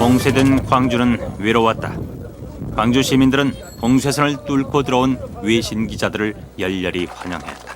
봉쇄된 광주는 외로웠다. 광주 시민들은 봉쇄선을 뚫고 들어온 외신 기자들을 열렬히 환영했다.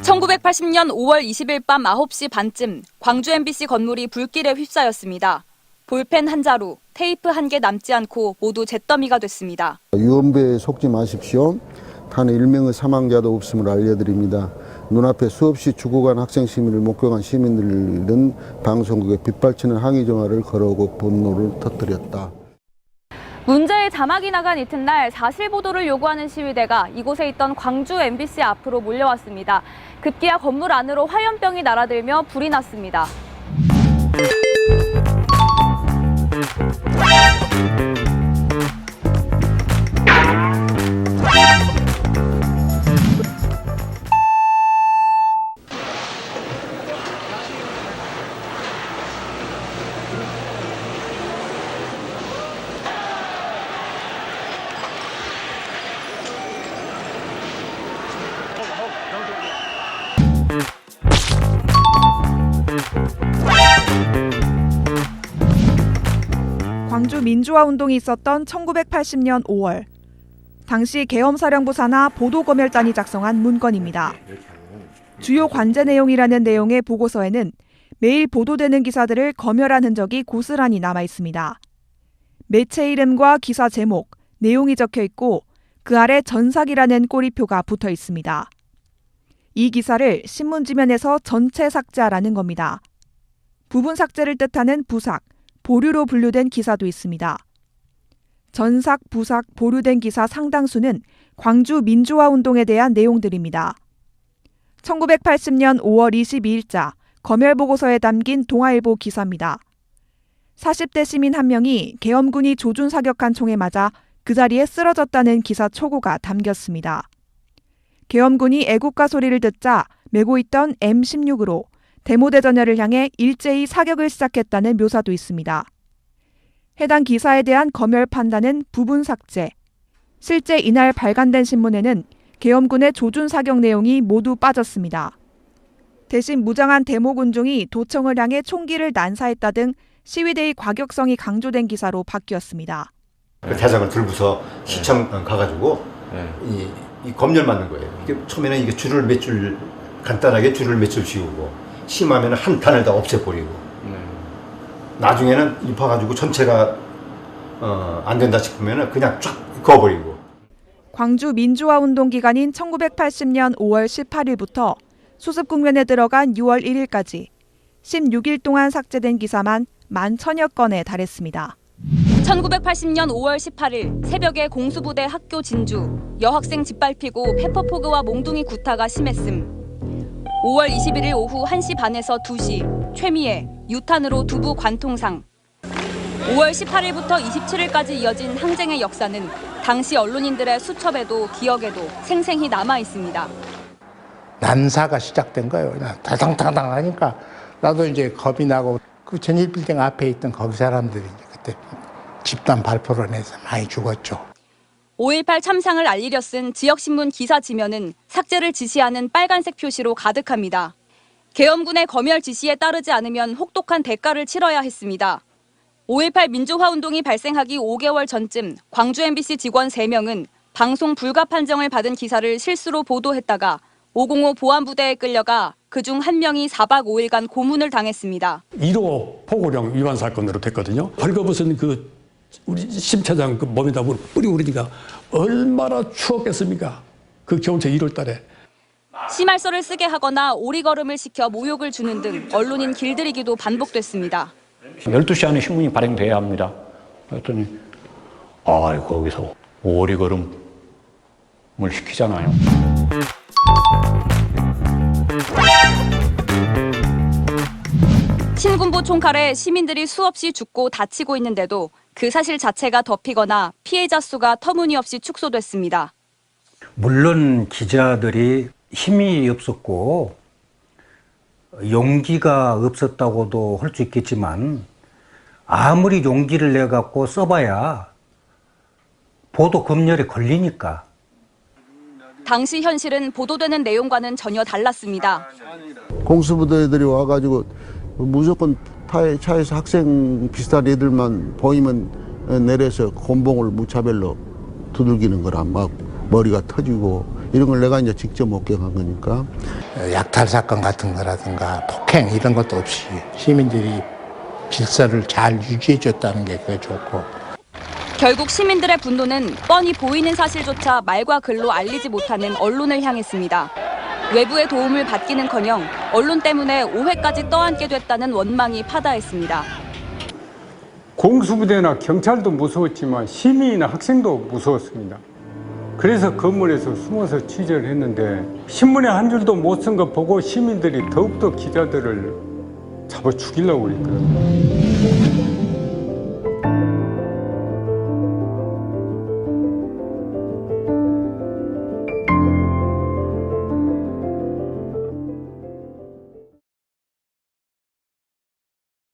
(1980년 5월 20일) 밤 9시 반쯤 광주 MBC 건물이 불길에 휩싸였습니다. 볼펜 한 자루, 테이프 한 개 남지 않고 모두 잿더미가 됐습니다. 유언부에 속지 마십시오. 단 1명의 사망자도 없음을 알려드립니다. 눈앞에 수없이 죽어간 학생 시민을 목격한 시민들은 방송국에 빗발치는 항의 전화를 걸어오고 분노를 터뜨렸다. 문제의 자막이 나간 이튿날 사실 보도를 요구하는 시위대가 이곳에 있던 광주 MBC 앞으로 몰려왔습니다. 급기야 건물 안으로 화염병이 날아들며 불이 났습니다. 광주 민주화 운동이 있었던 1980년 5월. 당시 계엄사령부 산하 보도검열단이 작성한 문건입니다. 주요 관제 내용이라는 내용의 보고서에는 매일 보도되는 기사들을 검열한 흔적이 고스란히 남아 있습니다. 매체 이름과 기사 제목, 내용이 적혀 있고 그 아래 전삭이라는 꼬리표가 붙어 있습니다. 이 기사를 신문지면에서 전체 삭제하라는 겁니다. 부분 삭제를 뜻하는 부삭, 보류로 분류된 기사도 있습니다. 전삭, 부삭, 보류된 기사 상당수는 광주 민주화 운동에 대한 내용들입니다. 1980년 5월 22일자 검열 보고서에 담긴 동아일보 기사입니다. 40대 시민 한 명이 계엄군이 조준 사격한 총에 맞아 그 자리에 쓰러졌다는 기사 초고가 담겼습니다. 계엄군이 애국가 소리를 듣자 메고 있던 M16으로 데모대전열을 향해 일제히 사격을 시작했다는 묘사도 있습니다. 해당 기사에 대한 검열 판단은 부분 삭제. 실제 이날 발간된 신문에는 계엄군의 조준 사격 내용이 모두 빠졌습니다. 대신 무장한 데모군중이 도청을 향해 총기를 난사했다 등 시위대의 과격성이 강조된 기사로 바뀌었습니다. 대장을 들고서 시청 가가지고 이 검열 맞는 거예요. 이게 처음에는 이게 줄을 몇 줄 간단하게 줄을 몇 줄 씌우고 심하면 한 단을 다 없애버리고 나중에는 입혀가지고 전체가 안 된다 싶으면 그냥 쫙 그어버리고. 광주 민주화 운동 기간인 1980년 5월 18일부터 수습 국면에 들어간 6월 1일까지 16일 동안 삭제된 기사만 11,000여 건에 달했습니다. 1980년 5월 18일 새벽에 공수부대 학교 진주, 여학생 짓밟히고 페퍼포그와 몽둥이 구타가 심했음. 5월 21일 오후 1시 반에서 2시, 최미애, 유탄으로 두부 관통상. 5월 18일부터 27일까지 이어진 항쟁의 역사는 당시 언론인들의 수첩에도 기억에도 생생히 남아 있습니다. 난사가 시작된 거예요. 그냥 다당다당 하니까 나도 이제 겁이 나고 그 전일빌딩 앞에 있던 거기 사람들이 그때 집단 발표를 해서 많이 죽었죠. 5.18 참상을 알리려 쓴 지역신문 기사 지면은 삭제를 지시하는 빨간색 표시로 가득합니다. 계엄군의 검열 지시에 따르지 않으면 혹독한 대가를 치러야 했습니다. 5.18 민주화 운동이 발생하기 5개월 전쯤 광주 MBC 직원 3명은 방송 불가 판정을 받은 기사를 실수로 보도했다가 505 보안부대에 끌려가 그중 한 명이 4박 5일간 고문을 당했습니다. 1호 포고령 위반 사건으로 됐거든요. 벌거벗은 우리 심 차장 몸에다 뿌리고 그러니까 얼마나 추웠겠습니까? 그 겨울철 1월 달에. 심할서를 쓰게 하거나 오리걸음을 시켜 모욕을 주는 등 언론인 길들이기도 반복됐습니다. 12시 안에 신문이 발행돼야 합니다. 그랬더니 거기서 오리걸음을 시키잖아요. 신군부 총칼에 시민들이 수없이 죽고 다치고 있는데도 그 사실 자체가 덮이거나 피해자 수가 터무니없이 축소됐습니다. 물론 기자들이 힘이 없었고 용기가 없었다고도 할 수 있겠지만 아무리 용기를 내갖고 써봐야 보도 검열에 걸리니까. 당시 현실은 보도되는 내용과는 전혀 달랐습니다. 공수부대들이 와가지고 무조건 차에서 학생 비슷한 애들만 보이면 내려서 곤봉을 무차별로 두들기는 거라 막 머리가 터지고 이런 걸 내가 이제 직접 목격한 거니까. 약탈 사건 같은 거라든가 폭행 이런 것도 없이 시민들이 질서를 잘 유지해 줬다는 게 그게 좋고. 결국 시민들의 분노는 뻔히 보이는 사실조차 말과 글로 알리지 못하는 언론을 향했습니다. 외부의 도움을 받기는커녕 언론 때문에 오해까지 떠안게 됐다는 원망이 파다했습니다. 공수부대나 경찰도 무서웠지만 시민이나 학생도 무서웠습니다. 그래서 건물에서 숨어서 취재를 했는데 신문에 한 줄도 못 쓴 거 보고 시민들이 더욱더 기자들을 잡아 죽이려고 그랬거든요.